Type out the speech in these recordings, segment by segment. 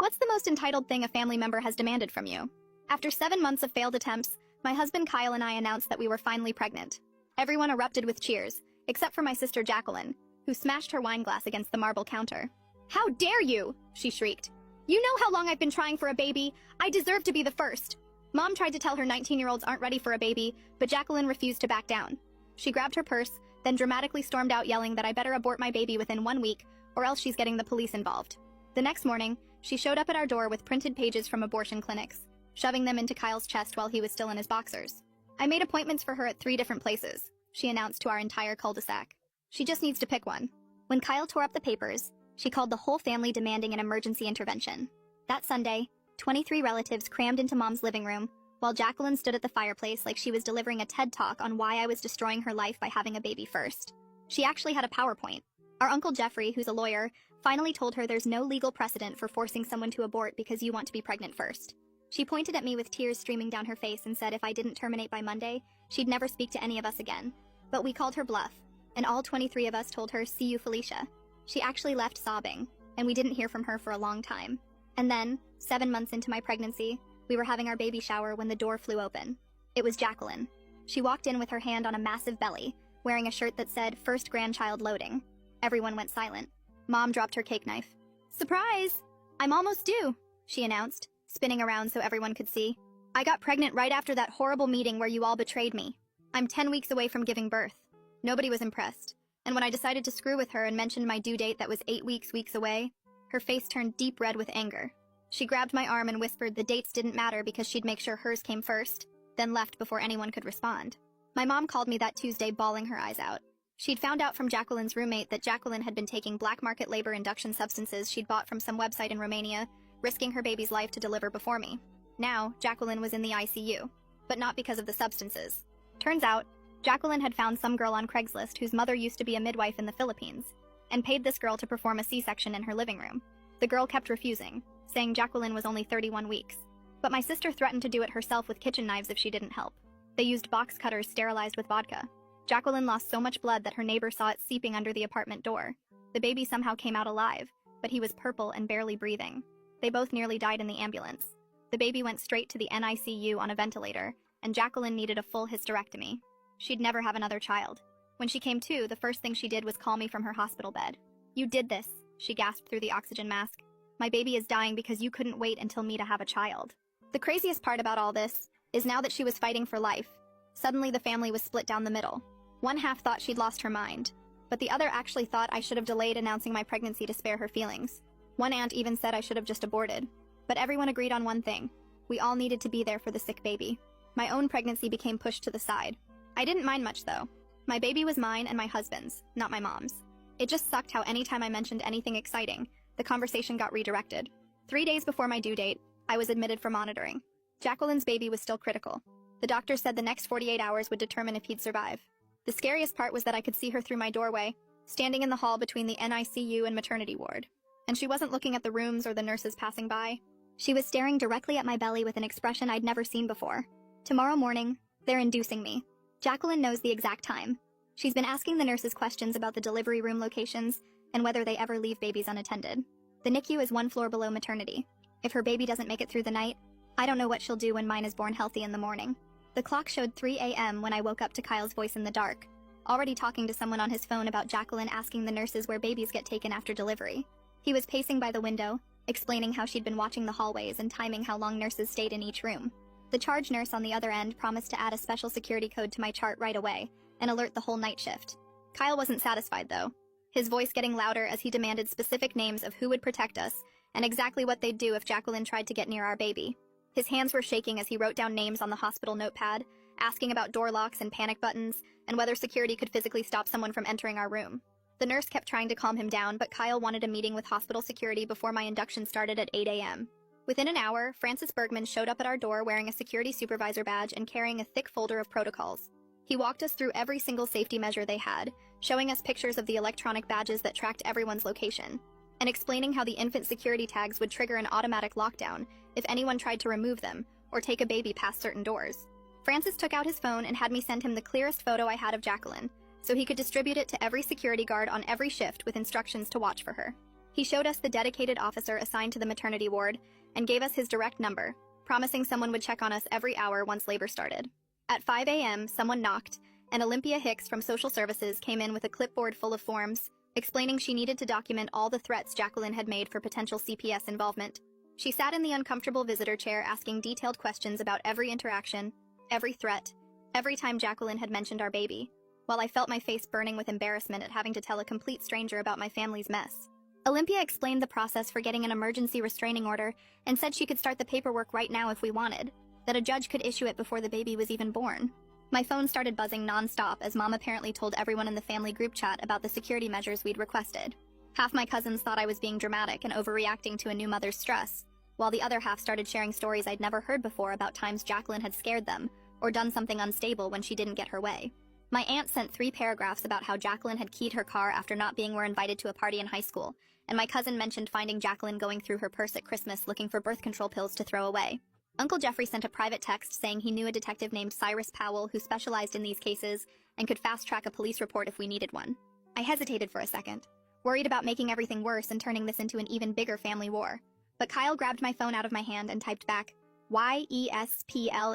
What's the most entitled thing a family member has demanded from you? After 7 months of failed attempts, my husband Kyle and I announced that we were finally pregnant. Everyone erupted with cheers, except for my sister Jacqueline, who smashed her wine glass against the marble counter. "How dare you!" she shrieked. "You know how long I've been trying for a baby. I deserve to be the first." Mom tried to tell her 19-year-olds aren't ready for a baby, but Jacqueline refused to back down. She grabbed her purse, then dramatically stormed out yelling that I better abort my baby within 1 week, or else she's getting the police involved. The next morning, she showed up at our door with printed pages from abortion clinics, shoving them into Kyle's chest while he was still in his boxers. "I made appointments for her at 3 different places," she announced to our entire cul-de-sac. "She just needs to pick one." When Kyle tore up the papers, she called the whole family demanding an emergency intervention. That Sunday, 23 relatives crammed into Mom's living room, while Jacqueline stood at the fireplace like she was delivering a TED Talk on why I was destroying her life by having a baby first. She actually had a PowerPoint. Our Uncle Jeffrey, who's a lawyer, finally told her there's no legal precedent for forcing someone to abort because you want to be pregnant first. She pointed at me with tears streaming down her face and said if I didn't terminate by Monday, she'd never speak to any of us again. But we called her bluff, and all 23 of us told her, "See you, Felicia." She actually left sobbing, and we didn't hear from her for a long time. And then, 7 months into my pregnancy, we were having our baby shower when the door flew open. It was Jacqueline. She walked in with her hand on a massive belly, wearing a shirt that said, "First grandchild loading." Everyone went silent. Mom dropped her cake knife. "Surprise! I'm almost due," she announced, spinning around so everyone could see. "I got pregnant right after that horrible meeting where you all betrayed me. I'm 10 weeks away from giving birth." Nobody was impressed, and when I decided to screw with her and mentioned my due date that was 8 weeks away, her face turned deep red with anger. She grabbed my arm and whispered the dates didn't matter because she'd make sure hers came first, then left before anyone could respond. My mom called me that Tuesday bawling her eyes out. She'd found out from Jacqueline's roommate that Jacqueline had been taking black market labor induction substances she'd bought from some website in Romania, risking her baby's life to deliver before me. Now, Jacqueline was in the ICU, but not because of the substances. Turns out, Jacqueline had found some girl on Craigslist whose mother used to be a midwife in the Philippines, and paid this girl to perform a C-section in her living room. The girl kept refusing, saying Jacqueline was only 31 weeks. But my sister threatened to do it herself with kitchen knives if she didn't help. They used box cutters sterilized with vodka. Jacqueline lost so much blood that her neighbor saw it seeping under the apartment door. The baby somehow came out alive, but he was purple and barely breathing. They both nearly died in the ambulance. The baby went straight to the NICU on a ventilator, and Jacqueline needed a full hysterectomy. She'd never have another child. When she came to, the first thing she did was call me from her hospital bed. "You did this," she gasped through the oxygen mask. "My baby is dying because you couldn't wait until me to have a child." The craziest part about all this is now that she was fighting for life, suddenly the family was split down the middle. One half thought she'd lost her mind, but the other actually thought I should have delayed announcing my pregnancy to spare her feelings. One aunt even said I should have just aborted. But everyone agreed on one thing. We all needed to be there for the sick baby. My own pregnancy became pushed to the side. I didn't mind much, though. My baby was mine and my husband's, not my mom's. It just sucked how anytime I mentioned anything exciting, the conversation got redirected. 3 days before my due date, I was admitted for monitoring. Jacqueline's baby was still critical. The doctor said the next 48 hours would determine if he'd survive. The scariest part was that I could see her through my doorway, standing in the hall between the NICU and maternity ward. And she wasn't looking at the rooms or the nurses passing by. She was staring directly at my belly with an expression I'd never seen before. Tomorrow morning, they're inducing me. Jacqueline knows the exact time. She's been asking the nurses questions about the delivery room locations and whether they ever leave babies unattended. The NICU is 1 floor below maternity. If her baby doesn't make it through the night, I don't know what she'll do when mine is born healthy in the morning. The clock showed 3 a.m. when I woke up to Kyle's voice in the dark, already talking to someone on his phone about Jacqueline asking the nurses where babies get taken after delivery. He was pacing by the window, explaining how she'd been watching the hallways and timing how long nurses stayed in each room. The charge nurse on the other end promised to add a special security code to my chart right away and alert the whole night shift. Kyle wasn't satisfied, though, his voice getting louder as he demanded specific names of who would protect us and exactly what they'd do if Jacqueline tried to get near our baby. His hands were shaking as he wrote down names on the hospital notepad, asking about door locks and panic buttons, and whether security could physically stop someone from entering our room. The nurse kept trying to calm him down, but Kyle wanted a meeting with hospital security before my induction started at 8 a.m. Within an hour, Francis Bergman showed up at our door wearing a security supervisor badge and carrying a thick folder of protocols. He walked us through every single safety measure they had, showing us pictures of the electronic badges that tracked everyone's location, and explaining how the infant security tags would trigger an automatic lockdown if anyone tried to remove them or take a baby past certain doors. Francis took out his phone and had me send him the clearest photo I had of Jacqueline, so he could distribute it to every security guard on every shift with instructions to watch for her. He showed us the dedicated officer assigned to the maternity ward and gave us his direct number, promising someone would check on us every hour once labor started. At 5 a.m., someone knocked, and Olympia Hicks from Social Services came in with a clipboard full of forms, explaining she needed to document all the threats Jacqueline had made for potential CPS involvement. She sat in the uncomfortable visitor chair asking detailed questions about every interaction, every threat, every time Jacqueline had mentioned our baby, while I felt my face burning with embarrassment at having to tell a complete stranger about my family's mess. Olympia explained the process for getting an emergency restraining order and said she could start the paperwork right now if we wanted, that a judge could issue it before the baby was even born. My phone started buzzing non-stop as Mom apparently told everyone in the family group chat about the security measures we'd requested. Half my cousins thought I was being dramatic and overreacting to a new mother's stress, while the other half started sharing stories I'd never heard before about times Jacqueline had scared them or done something unstable when she didn't get her way. My aunt sent 3 paragraphs about how Jacqueline had keyed her car after not being invited to a party in high school, and my cousin mentioned finding Jacqueline going through her purse at Christmas looking for birth control pills to throw away. Uncle Jeffrey sent a private text saying he knew a detective named Cyrus Powell who specialized in these cases and could fast-track a police report if we needed one. I hesitated for a second, worried about making everything worse and turning this into an even bigger family war. But Kyle grabbed my phone out of my hand and typed back, YESPLEASE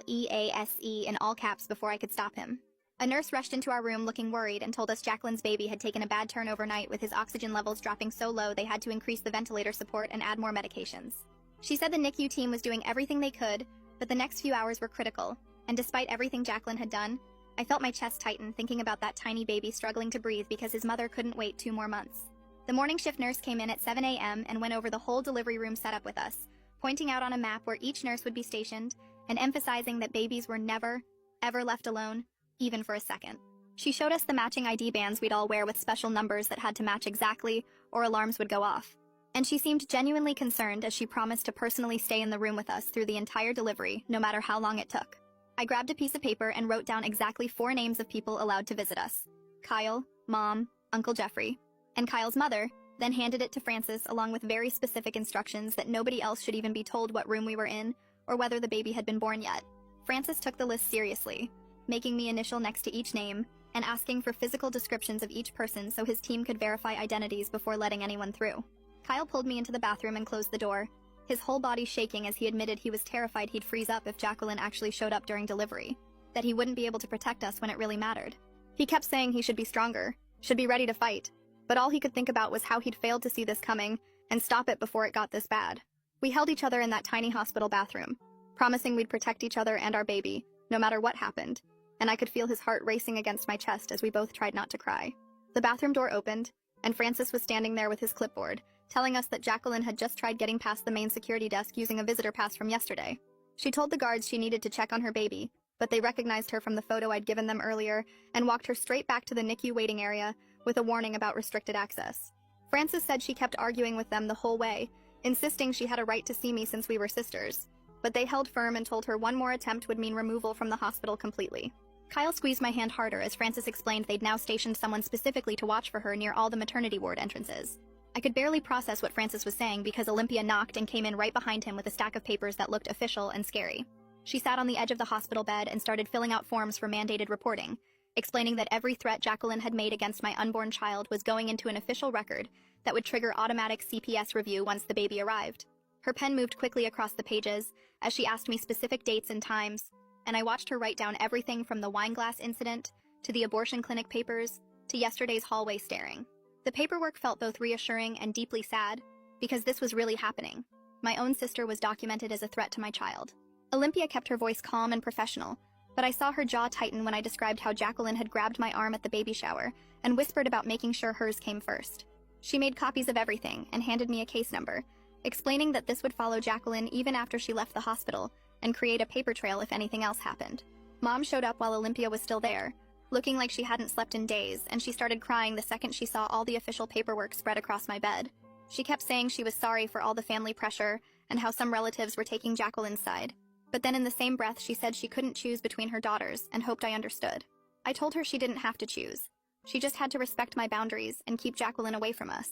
in all caps before I could stop him. A nurse rushed into our room looking worried and told us Jacqueline's baby had taken a bad turn overnight with his oxygen levels dropping so low they had to increase the ventilator support and add more medications. She said the NICU team was doing everything they could, but the next few hours were critical, and despite everything Jacqueline had done, I felt my chest tighten thinking about that tiny baby struggling to breathe because his mother couldn't wait 2 more months. The morning shift nurse came in at 7 a.m. and went over the whole delivery room setup with us, pointing out on a map where each nurse would be stationed and emphasizing that babies were never, ever left alone, even for a second. She showed us the matching ID bands we'd all wear with special numbers that had to match exactly, or alarms would go off. And she seemed genuinely concerned as she promised to personally stay in the room with us through the entire delivery, no matter how long it took. I grabbed a piece of paper and wrote down exactly 4 names of people allowed to visit us: Kyle, Mom, Uncle Jeffrey, and Kyle's mother, then handed it to Francis along with very specific instructions that nobody else should even be told what room we were in or whether the baby had been born yet. Francis took the list seriously, making me initial next to each name and asking for physical descriptions of each person so his team could verify identities before letting anyone through. Kyle pulled me into the bathroom and closed the door, his whole body shaking as he admitted he was terrified he'd freeze up if Jacqueline actually showed up during delivery, that he wouldn't be able to protect us when it really mattered. He kept saying he should be stronger, should be ready to fight, but all he could think about was how he'd failed to see this coming and stop it before it got this bad. We held each other in that tiny hospital bathroom, promising we'd protect each other and our baby, no matter what happened, and I could feel his heart racing against my chest as we both tried not to cry. The bathroom door opened, and Francis was standing there with his clipboard, telling us that Jacqueline had just tried getting past the main security desk using a visitor pass from yesterday. She told the guards she needed to check on her baby, but they recognized her from the photo I'd given them earlier and walked her straight back to the NICU waiting area with a warning about restricted access. Francis said she kept arguing with them the whole way, insisting she had a right to see me since we were sisters, but they held firm and told her one more attempt would mean removal from the hospital completely. Kyle squeezed my hand harder as Francis explained they'd now stationed someone specifically to watch for her near all the maternity ward entrances. I could barely process what Francis was saying because Olympia knocked and came in right behind him with a stack of papers that looked official and scary. She sat on the edge of the hospital bed and started filling out forms for mandated reporting, explaining that every threat Jacqueline had made against my unborn child was going into an official record that would trigger automatic CPS review once the baby arrived. Her pen moved quickly across the pages as she asked me specific dates and times, and I watched her write down everything from the wine glass incident to the abortion clinic papers to yesterday's hallway staring. The paperwork felt both reassuring and deeply sad because this was really happening. My own sister was documented as a threat to my child. Olympia kept her voice calm and professional, but I saw her jaw tighten when I described how Jacqueline had grabbed my arm at the baby shower and whispered about making sure hers came first. She made copies of everything and handed me a case number, explaining that this would follow Jacqueline even after she left the hospital and create a paper trail if anything else happened. Mom showed up while Olympia was still there, looking like she hadn't slept in days, and she started crying the second she saw all the official paperwork spread across my bed. She kept saying she was sorry for all the family pressure and how some relatives were taking Jacqueline's side. But then in the same breath she said she couldn't choose between her daughters and hoped I understood. I told her she didn't have to choose. She just had to respect my boundaries and keep Jacqueline away from us.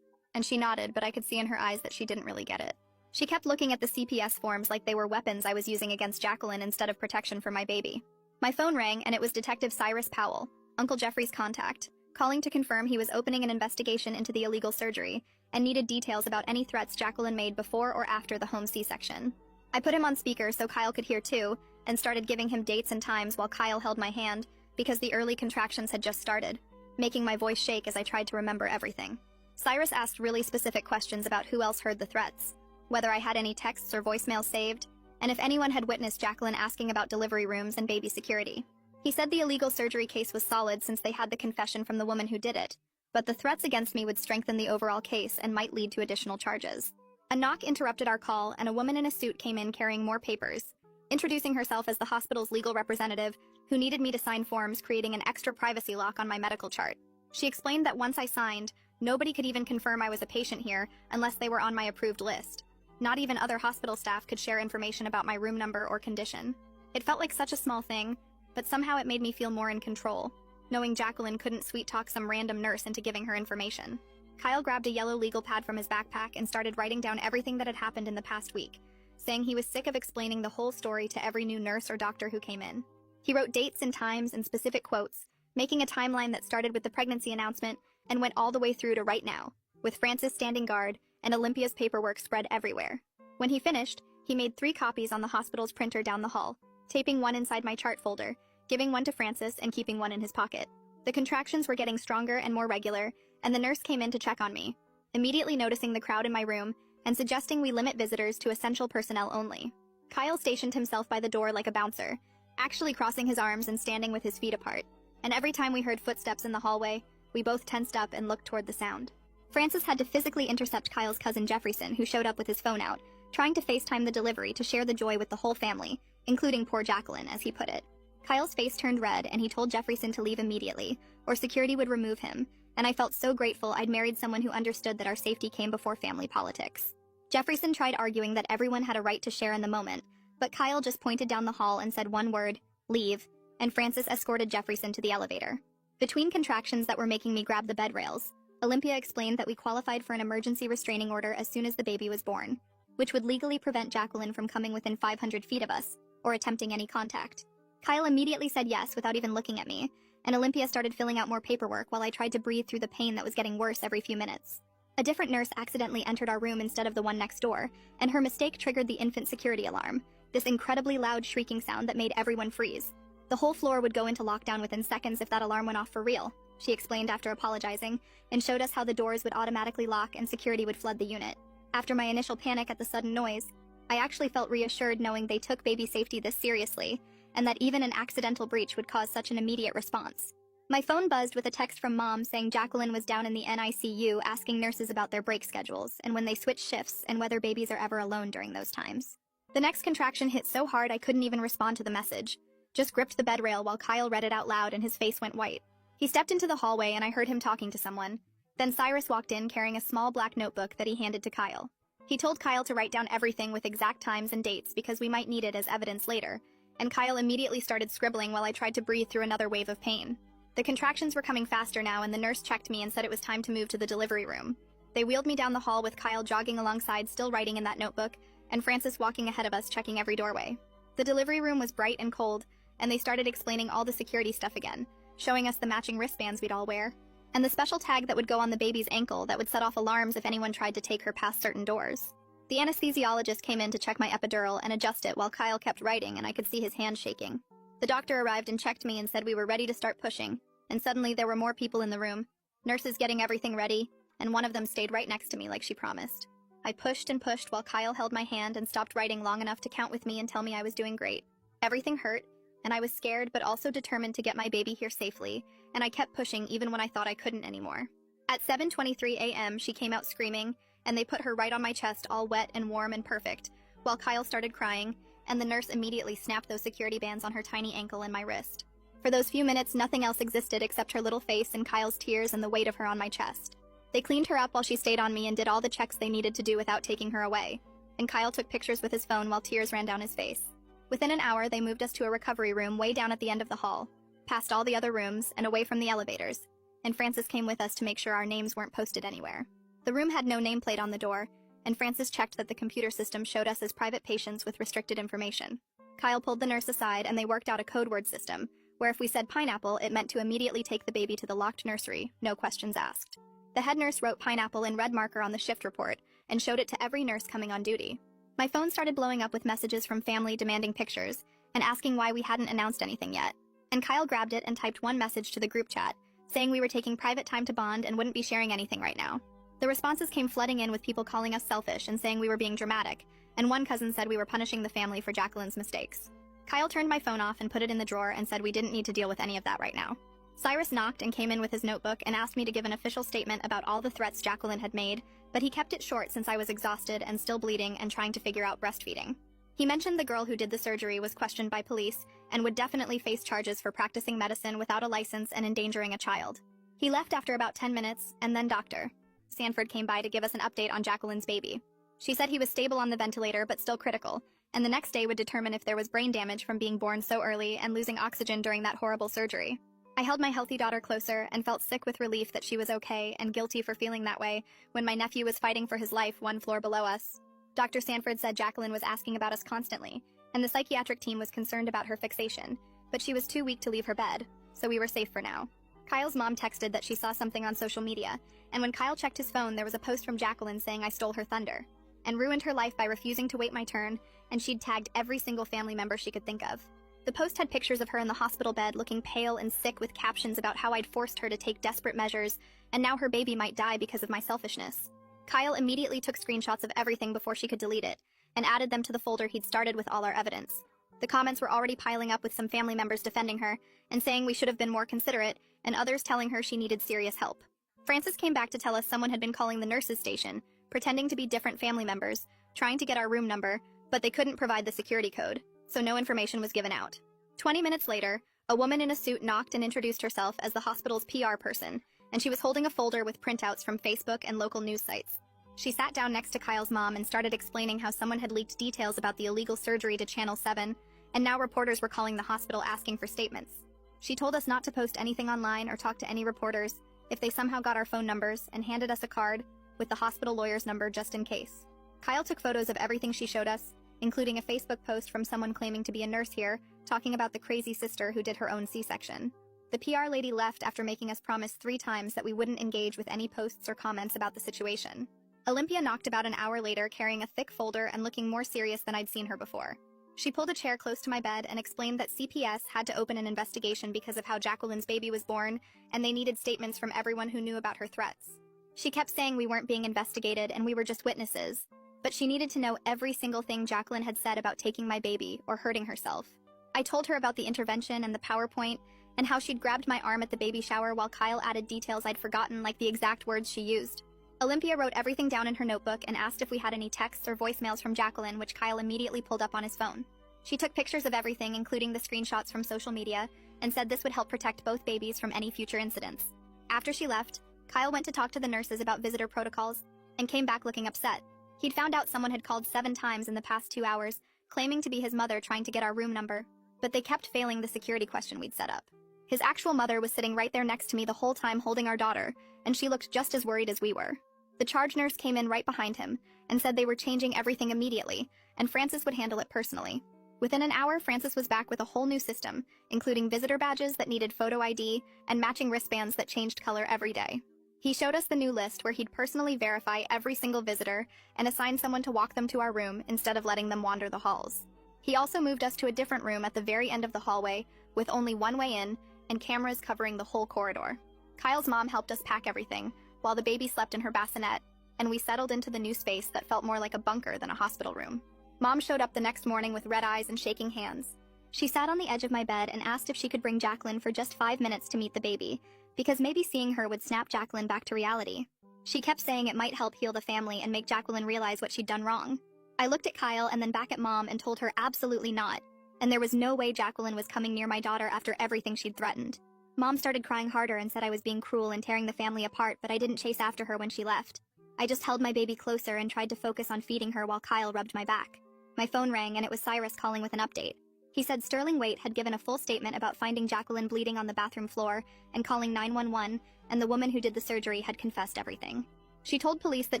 And she nodded, but I could see in her eyes that she didn't really get it. She kept looking at the CPS forms like they were weapons I was using against Jacqueline instead of protection for my baby. My phone rang and it was Detective Cyrus Powell, Uncle Jeffrey's contact, calling to confirm he was opening an investigation into the illegal surgery and needed details about any threats Jacqueline made before or after the home C-section. I put him on speaker so Kyle could hear too, and started giving him dates and times while Kyle held my hand because the early contractions had just started, making my voice shake as I tried to remember everything. Cyrus asked really specific questions about who else heard the threats, whether I had any texts or voicemails saved, and if anyone had witnessed Jacqueline asking about delivery rooms and baby security. He said the illegal surgery case was solid since they had the confession from the woman who did it, but the threats against me would strengthen the overall case and might lead to additional charges. A knock interrupted our call, and a woman in a suit came in carrying more papers, introducing herself as the hospital's legal representative who needed me to sign forms creating an extra privacy lock on my medical chart. She explained that once I signed, nobody could even confirm I was a patient here unless they were on my approved list. Not even other hospital staff could share information about my room number or condition. It felt like such a small thing, but somehow it made me feel more in control, knowing Jacqueline couldn't sweet-talk some random nurse into giving her information. Kyle grabbed a yellow legal pad from his backpack and started writing down everything that had happened in the past week, saying he was sick of explaining the whole story to every new nurse or doctor who came in. He wrote dates and times and specific quotes, making a timeline that started with the pregnancy announcement and went all the way through to right now, with Francis standing guard and Olympia's paperwork spread everywhere. When he finished, he made 3 copies on the hospital's printer down the hall, taping one inside my chart folder, giving one to Francis and keeping one in his pocket. The contractions were getting stronger and more regular, and the nurse came in to check on me, immediately noticing the crowd in my room and suggesting we limit visitors to essential personnel only. Kyle stationed himself by the door like a bouncer, actually crossing his arms and standing with his feet apart, and every time we heard footsteps in the hallway, we both tensed up and looked toward the sound. Francis had to physically intercept Kyle's cousin Jefferson, who showed up with his phone out, trying to FaceTime the delivery to share the joy with the whole family, including poor Jacqueline, as he put it. Kyle's face turned red, and he told Jefferson to leave immediately, or security would remove him, and I felt so grateful I'd married someone who understood that our safety came before family politics. Jefferson tried arguing that everyone had a right to share in the moment, but Kyle just pointed down the hall and said one word, "Leave," and Francis escorted Jefferson to the elevator. Between contractions that were making me grab the bed rails, Olympia explained that we qualified for an emergency restraining order as soon as the baby was born, which would legally prevent Jacqueline from coming within 500 feet of us, or attempting any contact. Kyle immediately said yes without even looking at me, and Olympia started filling out more paperwork while I tried to breathe through the pain that was getting worse every few minutes. A different nurse accidentally entered our room instead of the one next door, and her mistake triggered the infant security alarm, this incredibly loud shrieking sound that made everyone freeze. The whole floor would go into lockdown within seconds if that alarm went off for real, she explained after apologizing, and showed us how the doors would automatically lock and security would flood the unit. After my initial panic at the sudden noise, I actually felt reassured knowing they took baby safety this seriously, and that even an accidental breach would cause such an immediate response. My phone buzzed with a text from Mom saying Jacqueline was down in the NICU asking nurses about their break schedules and when they switch shifts and whether babies are ever alone during those times. The next contraction hit so hard I couldn't even respond to the message, just gripped the bed rail while Kyle read it out loud and his face went white. He stepped into the hallway and I heard him talking to someone. Then Cyrus walked in carrying a small black notebook that he handed to Kyle. He told Kyle to write down everything with exact times and dates because we might need it as evidence later, and Kyle immediately started scribbling while I tried to breathe through another wave of pain. The contractions were coming faster now, and the nurse checked me and said it was time to move to the delivery room. They wheeled me down the hall with Kyle jogging alongside, still writing in that notebook, and Francis walking ahead of us checking every doorway. The delivery room was bright and cold, and they started explaining all the security stuff again, showing us the matching wristbands we'd all wear, and the special tag that would go on the baby's ankle that would set off alarms if anyone tried to take her past certain doors. The anesthesiologist came in to check my epidural and adjust it while Kyle kept writing and I could see his hand shaking. The doctor arrived and checked me and said we were ready to start pushing, and suddenly there were more people in the room, nurses getting everything ready, and one of them stayed right next to me like she promised. I pushed and pushed while Kyle held my hand and stopped writing long enough to count with me and tell me I was doing great. Everything hurt, and I was scared but also determined to get my baby here safely, and I kept pushing even when I thought I couldn't anymore. At 7:23 a.m. she came out screaming, and they put her right on my chest all wet and warm and perfect, while Kyle started crying, and the nurse immediately snapped those security bands on her tiny ankle and my wrist. For those few minutes, nothing else existed except her little face and Kyle's tears and the weight of her on my chest. They cleaned her up while she stayed on me and did all the checks they needed to do without taking her away, and Kyle took pictures with his phone while tears ran down his face. Within an hour, they moved us to a recovery room way down at the end of the hall, past all the other rooms and away from the elevators, and Francis came with us to make sure our names weren't posted anywhere. The room had no nameplate on the door, and Francis checked that the computer system showed us as private patients with restricted information. Kyle pulled the nurse aside and they worked out a code word system, where if we said pineapple, it meant to immediately take the baby to the locked nursery, no questions asked. The head nurse wrote pineapple in red marker on the shift report and showed it to every nurse coming on duty. My phone started blowing up with messages from family demanding pictures and asking why we hadn't announced anything yet. And Kyle grabbed it and typed one message to the group chat, saying we were taking private time to bond and wouldn't be sharing anything right now. The responses came flooding in with people calling us selfish and saying we were being dramatic, and one cousin said we were punishing the family for Jacqueline's mistakes. Kyle turned my phone off and put it in the drawer and said we didn't need to deal with any of that right now. Cyrus knocked and came in with his notebook and asked me to give an official statement about all the threats Jacqueline had made, but he kept it short since I was exhausted and still bleeding and trying to figure out breastfeeding. He mentioned the girl who did the surgery was questioned by police and would definitely face charges for practicing medicine without a license and endangering a child. He left after about 10 minutes, and then Dr. Sanford came by to give us an update on Jacqueline's baby. She said he was stable on the ventilator but still critical, and the next day would determine if there was brain damage from being born so early and losing oxygen during that horrible surgery. I held my healthy daughter closer and felt sick with relief that she was okay and guilty for feeling that way when my nephew was fighting for his life one floor below us. Dr. Sanford said Jacqueline was asking about us constantly, and the psychiatric team was concerned about her fixation, but she was too weak to leave her bed, so we were safe for now. Kyle's mom texted that she saw something on social media, and when Kyle checked his phone there was a post from Jacqueline saying I stole her thunder, and ruined her life by refusing to wait my turn, and she'd tagged every single family member she could think of. The post had pictures of her in the hospital bed looking pale and sick with captions about how I'd forced her to take desperate measures, and now her baby might die because of my selfishness. Kyle immediately took screenshots of everything before she could delete it, and added them to the folder he'd started with all our evidence. The comments were already piling up with some family members defending her, and saying we should have been more considerate, and others telling her she needed serious help. Francis came back to tell us someone had been calling the nurses' station, pretending to be different family members, trying to get our room number, but they couldn't provide the security code, so no information was given out. 20 minutes later, a woman in a suit knocked and introduced herself as the hospital's PR person, and she was holding a folder with printouts from Facebook and local news sites. She sat down next to Kyle's mom and started explaining how someone had leaked details about the illegal surgery to Channel 7, and now reporters were calling the hospital asking for statements. She told us not to post anything online or talk to any reporters if they somehow got our phone numbers, and handed us a card with the hospital lawyer's number just in case. Kyle took photos of everything she showed us, including a Facebook post from someone claiming to be a nurse here, talking about the crazy sister who did her own C-section. The PR lady left after making us promise 3 times that we wouldn't engage with any posts or comments about the situation. Olympia knocked about an hour later carrying a thick folder and looking more serious than I'd seen her before. She pulled a chair close to my bed and explained that CPS had to open an investigation because of how Jacqueline's baby was born, and they needed statements from everyone who knew about her threats. She kept saying we weren't being investigated and we were just witnesses, but she needed to know every single thing Jacqueline had said about taking my baby or hurting herself. I told her about the intervention and the PowerPoint, and how she'd grabbed my arm at the baby shower while Kyle added details I'd forgotten, like the exact words she used. Olympia wrote everything down in her notebook and asked if we had any texts or voicemails from Jacqueline, which Kyle immediately pulled up on his phone. She took pictures of everything, including the screenshots from social media, and said this would help protect both babies from any future incidents. After she left, Kyle went to talk to the nurses about visitor protocols, and came back looking upset. He'd found out someone had called 7 times in the past 2 hours, claiming to be his mother trying to get our room number, but they kept failing the security question we'd set up. His actual mother was sitting right there next to me the whole time holding our daughter, and she looked just as worried as we were. The charge nurse came in right behind him, and said they were changing everything immediately, and Francis would handle it personally. Within an hour, Francis was back with a whole new system, including visitor badges that needed photo ID and matching wristbands that changed color every day. He showed us the new list where he'd personally verify every single visitor and assign someone to walk them to our room instead of letting them wander the halls. He also moved us to a different room at the very end of the hallway with only one way in and cameras covering the whole corridor. Kyle's mom helped us pack everything while the baby slept in her bassinet, and we settled into the new space that felt more like a bunker than a hospital room. Mom showed up the next morning with red eyes and shaking hands. She sat on the edge of my bed and asked if she could bring Jacqueline for just 5 minutes to meet the baby, because maybe seeing her would snap Jacqueline back to reality. She kept saying it might help heal the family and make Jacqueline realize what she'd done wrong. I looked at Kyle and then back at Mom and told her absolutely not, and there was no way Jacqueline was coming near my daughter after everything she'd threatened. Mom started crying harder and said I was being cruel and tearing the family apart, but I didn't chase after her when she left. I just held my baby closer and tried to focus on feeding her while Kyle rubbed my back. My phone rang and it was Cyrus calling with an update. He said Sterling Waite had given a full statement about finding Jacqueline bleeding on the bathroom floor and calling 911, and the woman who did the surgery had confessed everything. She told police that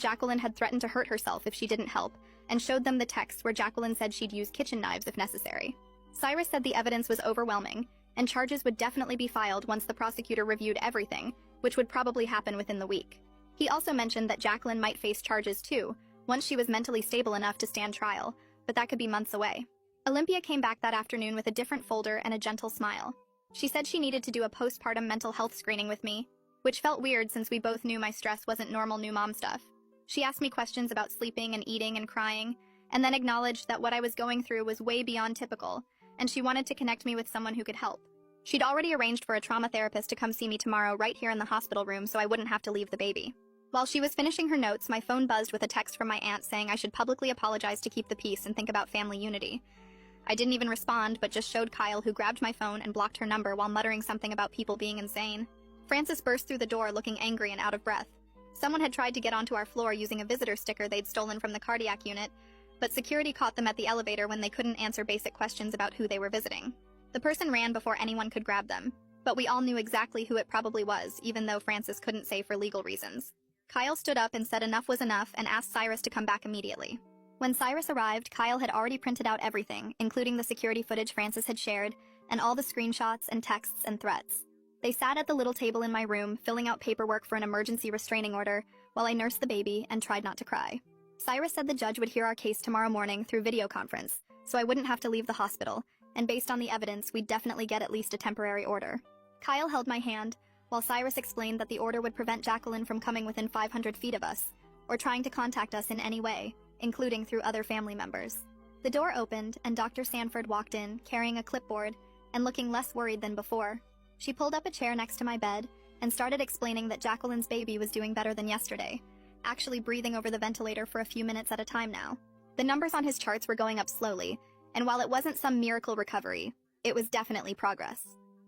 Jacqueline had threatened to hurt herself if she didn't help, and showed them the text where Jacqueline said she'd use kitchen knives if necessary. Cyrus said the evidence was overwhelming, and charges would definitely be filed once the prosecutor reviewed everything, which would probably happen within the week. He also mentioned that Jacqueline might face charges too, once she was mentally stable enough to stand trial, but that could be months away. Olympia came back that afternoon with a different folder and a gentle smile. She said she needed to do a postpartum mental health screening with me, which felt weird since we both knew my stress wasn't normal new mom stuff. She asked me questions about sleeping and eating and crying, and then acknowledged that what I was going through was way beyond typical, and she wanted to connect me with someone who could help. She'd already arranged for a trauma therapist to come see me tomorrow right here in the hospital room so I wouldn't have to leave the baby. While she was finishing her notes, my phone buzzed with a text from my aunt saying I should publicly apologize to keep the peace and think about family unity. I didn't even respond, but just showed Kyle, who grabbed my phone and blocked her number while muttering something about people being insane. Francis burst through the door looking angry and out of breath. Someone had tried to get onto our floor using a visitor sticker they'd stolen from the cardiac unit, but security caught them at the elevator when they couldn't answer basic questions about who they were visiting. The person ran before anyone could grab them, but we all knew exactly who it probably was, even though Francis couldn't say for legal reasons. Kyle stood up and said enough was enough and asked Cyrus to come back immediately. When Cyrus arrived, Kyle had already printed out everything, including the security footage Francis had shared, and all the screenshots and texts and threats. They sat at the little table in my room, filling out paperwork for an emergency restraining order, while I nursed the baby and tried not to cry. Cyrus said the judge would hear our case tomorrow morning through video conference, so I wouldn't have to leave the hospital, and based on the evidence, we'd definitely get at least a temporary order. Kyle held my hand, while Cyrus explained that the order would prevent Jacqueline from coming within 500 feet of us, or trying to contact us in any way, including through other family members. The door opened, and Dr. Sanford walked in, carrying a clipboard, and looking less worried than before. She pulled up a chair next to my bed, and started explaining that Jacqueline's baby was doing better than yesterday, actually breathing over the ventilator for a few minutes at a time now. The numbers on his charts were going up slowly, and while it wasn't some miracle recovery, it was definitely progress.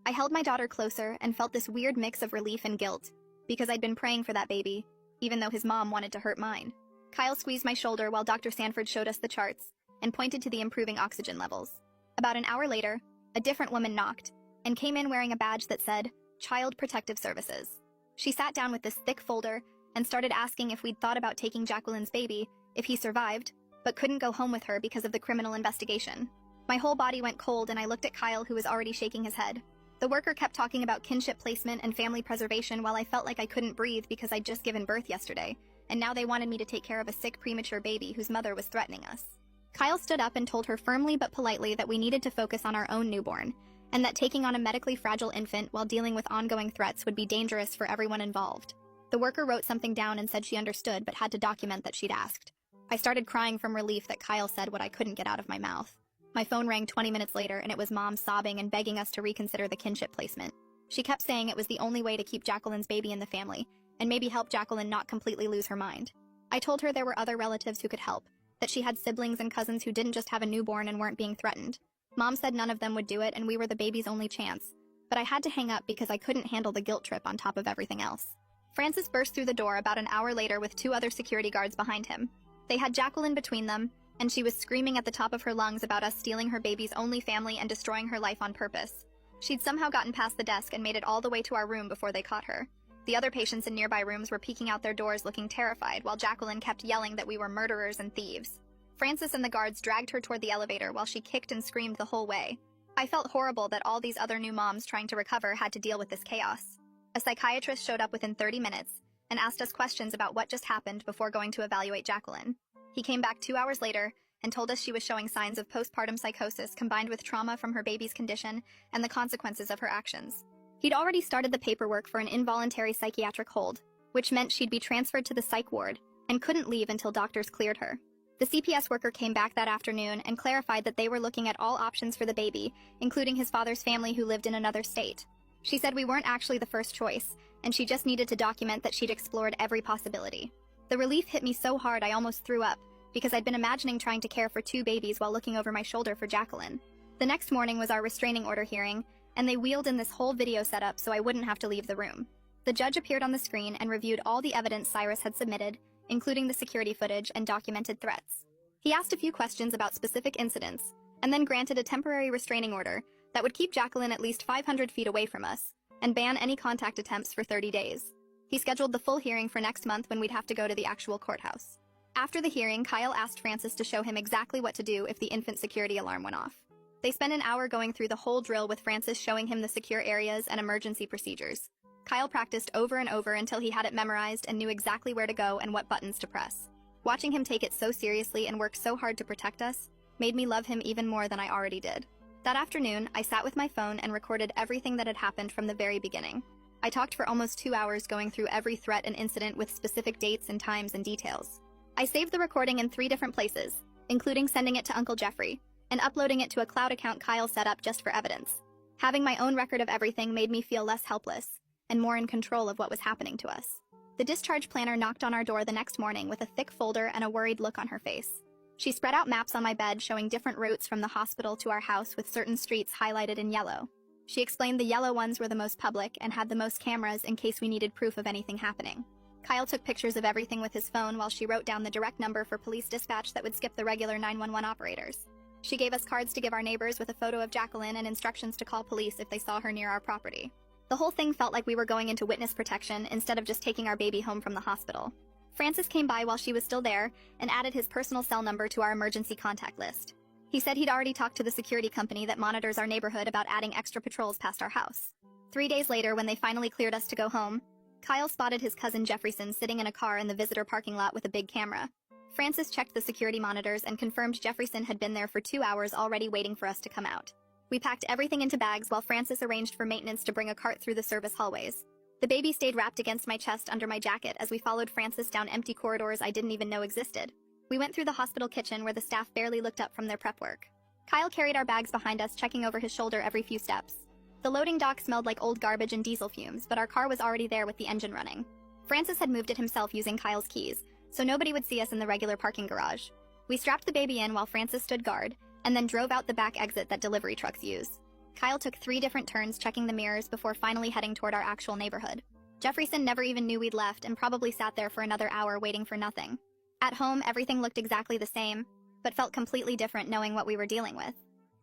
I held my daughter closer and felt this weird mix of relief and guilt, because I'd been praying for that baby, even though his mom wanted to hurt mine. Kyle squeezed my shoulder while Dr. Sanford showed us the charts, and pointed to the improving oxygen levels. About an hour later, a different woman knocked, and came in wearing a badge that said, Child Protective Services. She sat down with this thick folder, and started asking if we'd thought about taking Jacqueline's baby, if he survived, but couldn't go home with her because of the criminal investigation. My whole body went cold and I looked at Kyle, who was already shaking his head. The worker kept talking about kinship placement and family preservation while I felt like I couldn't breathe because I'd just given birth yesterday, and now they wanted me to take care of a sick premature baby whose mother was threatening us. Kyle stood up and told her firmly but politely that we needed to focus on our own newborn, and that taking on a medically fragile infant while dealing with ongoing threats would be dangerous for everyone involved. The worker wrote something down and said she understood but had to document that she'd asked. I started crying from relief that Kyle said what I couldn't get out of my mouth. My phone rang 20 minutes later, and it was Mom sobbing and begging us to reconsider the kinship placement. She kept saying it was the only way to keep Jacqueline's baby in the family, and maybe help Jacqueline not completely lose her mind. I told her there were other relatives who could help, that she had siblings and cousins who didn't just have a newborn and weren't being threatened. Mom said none of them would do it and we were the baby's only chance, but I had to hang up because I couldn't handle the guilt trip on top of everything else. Francis burst through the door about an hour later with 2 other security guards behind him. They had Jacqueline between them, and she was screaming at the top of her lungs about us stealing her baby's only family and destroying her life on purpose. She'd somehow gotten past the desk and made it all the way to our room before they caught her. The other patients in nearby rooms were peeking out their doors looking terrified, while Jacqueline kept yelling that we were murderers and thieves. Francis and the guards dragged her toward the elevator while she kicked and screamed the whole way. I felt horrible that all these other new moms trying to recover had to deal with this chaos. A psychiatrist showed up within 30 minutes and asked us questions about what just happened before going to evaluate Jacqueline. He came back 2 hours later and told us she was showing signs of postpartum psychosis combined with trauma from her baby's condition and the consequences of her actions. He'd already started the paperwork for an involuntary psychiatric hold, which meant she'd be transferred to the psych ward and couldn't leave until doctors cleared her. The CPS worker came back that afternoon and clarified that they were looking at all options for the baby, including his father's family who lived in another state. She said we weren't actually the first choice, and she just needed to document that she'd explored every possibility. The relief hit me so hard I almost threw up, because I'd been imagining trying to care for 2 babies while looking over my shoulder for Jacqueline. The next morning was our restraining order hearing, and they wheeled in this whole video setup so I wouldn't have to leave the room. The judge appeared on the screen and reviewed all the evidence Cyrus had submitted, including the security footage and documented threats. He asked a few questions about specific incidents, and then granted a temporary restraining order that would keep Jacqueline at least 500 feet away from us, and ban any contact attempts for 30 days. He scheduled the full hearing for next month when we'd have to go to the actual courthouse. After the hearing, Kyle asked Francis to show him exactly what to do if the infant security alarm went off. They spent an hour going through the whole drill with Francis showing him the secure areas and emergency procedures. Kyle practiced over and over until he had it memorized and knew exactly where to go and what buttons to press. Watching him take it so seriously and work so hard to protect us made me love him even more than I already did. That afternoon, I sat with my phone and recorded everything that had happened from the very beginning. I talked for almost 2 hours going through every threat and incident with specific dates and times and details. I saved the recording in 3 different places, including sending it to Uncle Jeffrey and uploading it to a cloud account Kyle set up just for evidence. Having my own record of everything made me feel less helpless and more in control of what was happening to us. The discharge planner knocked on our door the next morning with a thick folder and a worried look on her face. She spread out maps on my bed showing different routes from the hospital to our house with certain streets highlighted in yellow. She explained the yellow ones were the most public and had the most cameras in case we needed proof of anything happening. Kyle took pictures of everything with his phone while she wrote down the direct number for police dispatch that would skip the regular 911 operators. She gave us cards to give our neighbors with a photo of Jacqueline and instructions to call police if they saw her near our property. The whole thing felt like we were going into witness protection instead of just taking our baby home from the hospital. Francis came by while she was still there and added his personal cell number to our emergency contact list. He said he'd already talked to the security company that monitors our neighborhood about adding extra patrols past our house. 3 days later, when they finally cleared us to go home, Kyle spotted his cousin Jefferson sitting in a car in the visitor parking lot with a big camera. Francis checked the security monitors and confirmed Jefferson had been there for 2 hours already waiting for us to come out. We packed everything into bags while Francis arranged for maintenance to bring a cart through the service hallways. The baby stayed wrapped against my chest under my jacket as we followed Francis down empty corridors I didn't even know existed. We went through the hospital kitchen where the staff barely looked up from their prep work. Kyle carried our bags behind us, checking over his shoulder every few steps. The loading dock smelled like old garbage and diesel fumes, but our car was already there with the engine running. Francis had moved it himself using Kyle's keys, so nobody would see us in the regular parking garage. We strapped the baby in while Francis stood guard, and then drove out the back exit that delivery trucks use. Kyle took 3 different turns checking the mirrors before finally heading toward our actual neighborhood. Jefferson never even knew we'd left and probably sat there for another hour waiting for nothing. At home, everything looked exactly the same, but felt completely different knowing what we were dealing with.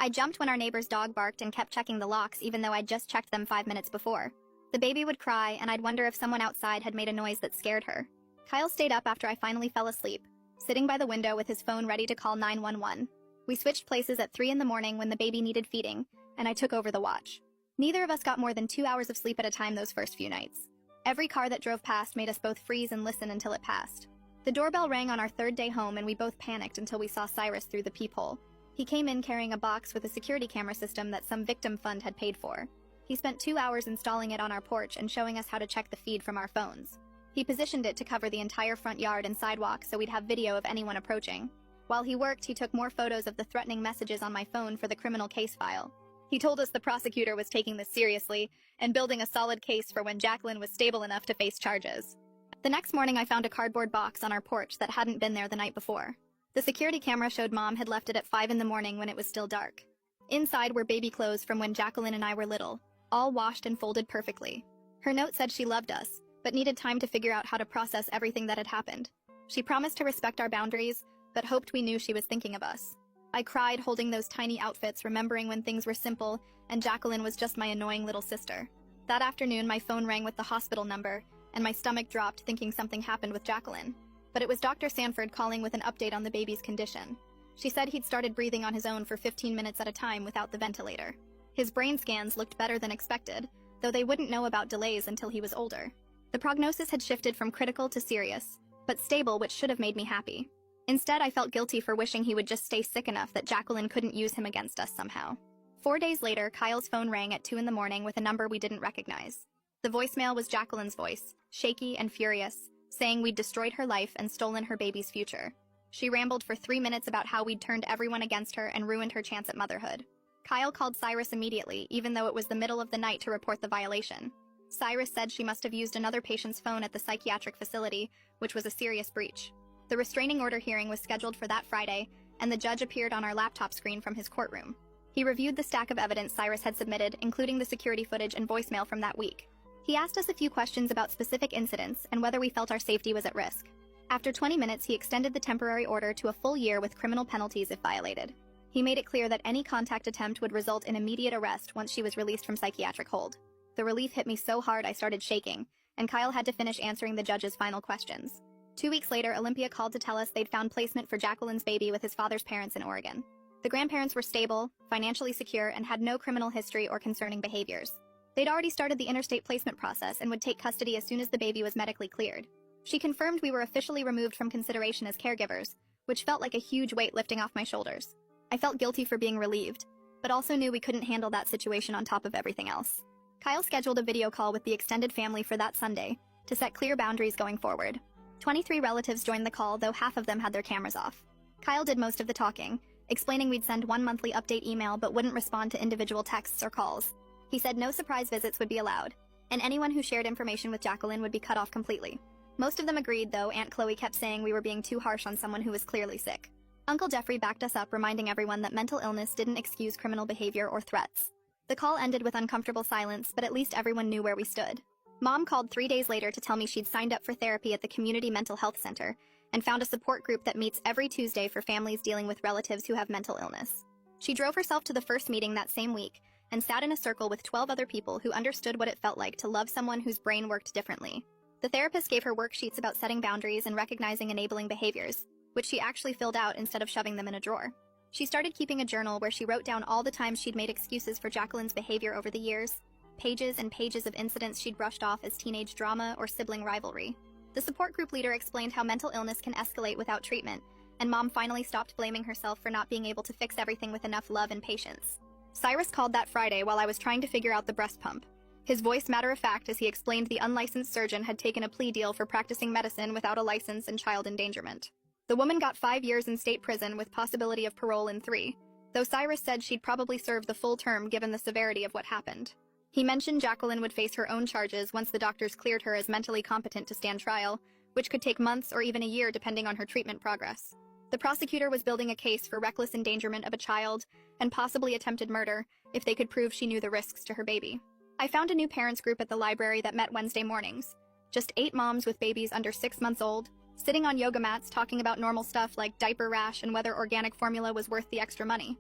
I jumped when our neighbor's dog barked and kept checking the locks even though I'd just checked them 5 minutes before. The baby would cry, and I'd wonder if someone outside had made a noise that scared her. Kyle stayed up after I finally fell asleep, sitting by the window with his phone ready to call 911. We switched places at 3 in the morning when the baby needed feeding, and I took over the watch. Neither of us got more than 2 hours of sleep at a time those first few nights. Every car that drove past made us both freeze and listen until it passed. The doorbell rang on our 3rd day home, and we both panicked until we saw Cyrus through the peephole. He came in carrying a box with a security camera system that some victim fund had paid for. He spent 2 hours installing it on our porch and showing us how to check the feed from our phones. He positioned it to cover the entire front yard and sidewalk so we'd have video of anyone approaching. While he worked, he took more photos of the threatening messages on my phone for the criminal case file. He told us the prosecutor was taking this seriously and building a solid case for when Jacqueline was stable enough to face charges. The next morning, I found a cardboard box on our porch that hadn't been there the night before. The security camera showed Mom had left it at 5 in the morning when it was still dark. Inside were baby clothes from when Jacqueline and I were little, all washed and folded perfectly. Her note said she loved us, but needed time to figure out how to process everything that had happened. She promised to respect our boundaries, but hoped we knew she was thinking of us. I cried holding those tiny outfits, remembering when things were simple and Jacqueline was just my annoying little sister. That afternoon, my phone rang with the hospital number, and my stomach dropped thinking something happened with Jacqueline. But it was Dr. Sanford calling with an update on the baby's condition. She said he'd started breathing on his own for 15 minutes at a time without the ventilator. His brain scans looked better than expected, though they wouldn't know about delays until he was older. The prognosis had shifted from critical to serious, but stable, which should have made me happy. Instead, I felt guilty for wishing he would just stay sick enough that Jacqueline couldn't use him against us somehow. 4 days later, Kyle's phone rang at 2 in the morning with a number we didn't recognize. The voicemail was Jacqueline's voice, shaky and furious, saying we'd destroyed her life and stolen her baby's future. She rambled for 3 minutes about how we'd turned everyone against her and ruined her chance at motherhood. Kyle called Cyrus immediately, even though it was the middle of the night, to report the violation. Cyrus said she must have used another patient's phone at the psychiatric facility, which was a serious breach. The restraining order hearing was scheduled for that Friday, and the judge appeared on our laptop screen from his courtroom. He reviewed the stack of evidence Cyrus had submitted, including the security footage and voicemail from that week. He asked us a few questions about specific incidents and whether we felt our safety was at risk. After 20 minutes, he extended the temporary order to a full year with criminal penalties if violated. He made it clear that any contact attempt would result in immediate arrest once she was released from psychiatric hold. The relief hit me so hard I started shaking, and Kyle had to finish answering the judge's final questions. 2 weeks later, Olympia called to tell us they'd found placement for Jacqueline's baby with his father's parents in Oregon. The grandparents were stable, financially secure, and had no criminal history or concerning behaviors. They'd already started the interstate placement process and would take custody as soon as the baby was medically cleared. She confirmed we were officially removed from consideration as caregivers, which felt like a huge weight lifting off my shoulders. I felt guilty for being relieved, but also knew we couldn't handle that situation on top of everything else. Kyle scheduled a video call with the extended family for that Sunday to set clear boundaries going forward. 23 relatives joined the call, though half of them had their cameras off. Kyle did most of the talking, explaining we'd send one monthly update email but wouldn't respond to individual texts or calls. He said no surprise visits would be allowed, and anyone who shared information with Jacqueline would be cut off completely. Most of them agreed, though Aunt Chloe kept saying we were being too harsh on someone who was clearly sick. Uncle Jeffrey backed us up, reminding everyone that mental illness didn't excuse criminal behavior or threats. The call ended with uncomfortable silence, but at least everyone knew where we stood. Mom called 3 days later to tell me she'd signed up for therapy at the Community Mental Health Center and found a support group that meets every Tuesday for families dealing with relatives who have mental illness. She drove herself to the first meeting that same week and sat in a circle with 12 other people who understood what it felt like to love someone whose brain worked differently. The therapist gave her worksheets about setting boundaries and recognizing enabling behaviors, which she actually filled out instead of shoving them in a drawer. She started keeping a journal where she wrote down all the times she'd made excuses for Jacqueline's behavior over the years, pages and pages of incidents she'd brushed off as teenage drama or sibling rivalry. The support group leader explained how mental illness can escalate without treatment, and Mom finally stopped blaming herself for not being able to fix everything with enough love and patience. Cyrus called that Friday while I was trying to figure out the breast pump. His voice matter-of-fact as he explained the unlicensed surgeon had taken a plea deal for practicing medicine without a license and child endangerment. The woman got 5 years in state prison with possibility of parole in 3, though Cyrus said she'd probably serve the full term given the severity of what happened. He mentioned Jacqueline would face her own charges once the doctors cleared her as mentally competent to stand trial, which could take months or even a year depending on her treatment progress. The prosecutor was building a case for reckless endangerment of a child and possibly attempted murder if they could prove she knew the risks to her baby. I found a new parents group at the library that met Wednesday mornings. Just 8 moms with babies under 6 months old, sitting on yoga mats talking about normal stuff like diaper rash and whether organic formula was worth the extra money.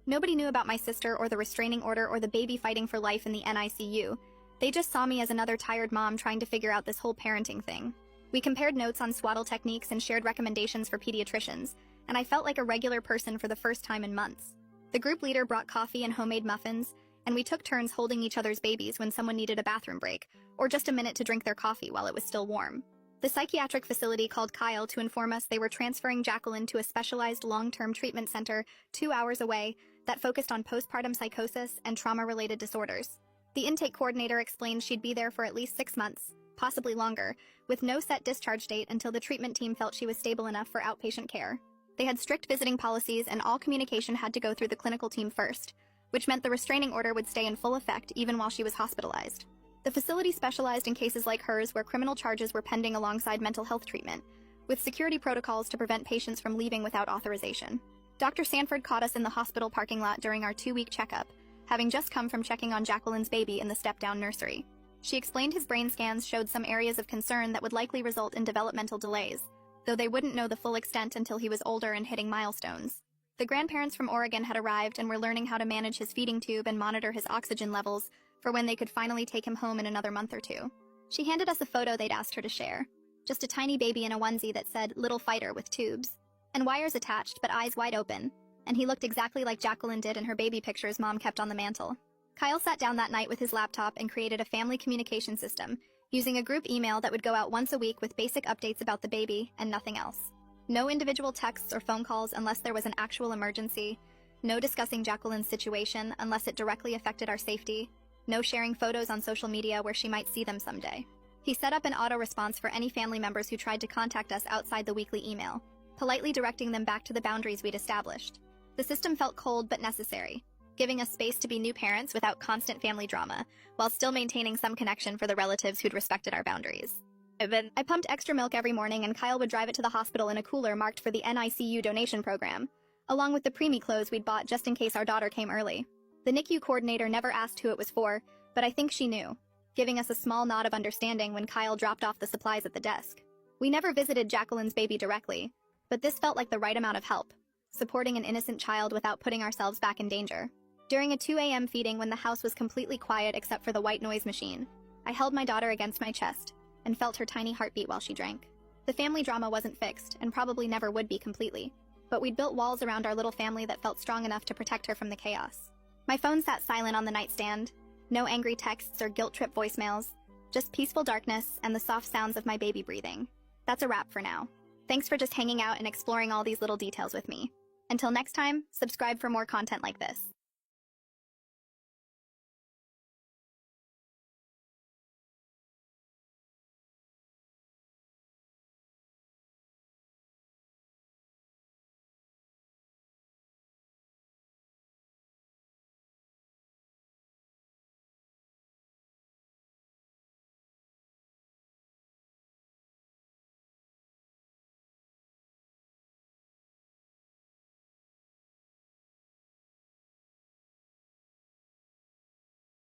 Nobody knew about my sister or the restraining order or the baby fighting for life in the NICU. They just saw me as another tired mom trying to figure out this whole parenting thing. We compared notes on swaddle techniques and shared recommendations for pediatricians, and I felt like a regular person for the first time in months. The group leader brought coffee and homemade muffins, and we took turns holding each other's babies when someone needed a bathroom break, or just a minute to drink their coffee while it was still warm. The psychiatric facility called Kyle to inform us they were transferring Jacqueline to a specialized long-term treatment center 2 hours away that focused on postpartum psychosis and trauma-related disorders. The intake coordinator explained she'd be there for at least 6 months, possibly longer, with no set discharge date until the treatment team felt she was stable enough for outpatient care. They had strict visiting policies and all communication had to go through the clinical team first, which meant the restraining order would stay in full effect even while she was hospitalized. The facility specialized in cases like hers where criminal charges were pending alongside mental health treatment, with security protocols to prevent patients from leaving without authorization. Dr. Sanford caught us in the hospital parking lot during our 2-week checkup, having just come from checking on Jacqueline's baby in the step-down nursery. She explained his brain scans showed some areas of concern that would likely result in developmental delays, though they wouldn't know the full extent until he was older and hitting milestones. The grandparents from Oregon had arrived and were learning how to manage his feeding tube and monitor his oxygen levels for when they could finally take him home in another month or 2. She handed us a photo they'd asked her to share. Just a tiny baby in a onesie that said, "Little fighter" with tubes. And wires attached, but eyes wide open. And he looked exactly like Jacqueline did in her baby pictures Mom kept on the mantle. Kyle sat down that night with his laptop and created a family communication system, using a group email that would go out once a week with basic updates about the baby and nothing else. No individual texts or phone calls unless there was an actual emergency. No discussing Jacqueline's situation unless it directly affected our safety. No sharing photos on social media where she might see them someday. He set up an auto-response for any family members who tried to contact us outside the weekly email, politely directing them back to the boundaries we'd established. The system felt cold but necessary, giving us space to be new parents without constant family drama, while still maintaining some connection for the relatives who'd respected our boundaries. I pumped extra milk every morning and Kyle would drive it to the hospital in a cooler marked for the NICU donation program, along with the preemie clothes we'd bought just in case our daughter came early. The NICU coordinator never asked who it was for, but I think she knew, giving us a small nod of understanding when Kyle dropped off the supplies at the desk. We never visited Jacqueline's baby directly, but this felt like the right amount of help, supporting an innocent child without putting ourselves back in danger. During a 2 a.m. feeding when the house was completely quiet except for the white noise machine, I held my daughter against my chest and felt her tiny heartbeat while she drank. The family drama wasn't fixed and probably never would be completely, but we'd built walls around our little family that felt strong enough to protect her from the chaos. My phone sat silent on the nightstand, No angry texts or guilt trip voicemails. Just peaceful darkness and the soft sounds of my baby breathing. That's a wrap for now. Thanks for just hanging out and exploring all these little details with me. Until next time, subscribe for more content like this.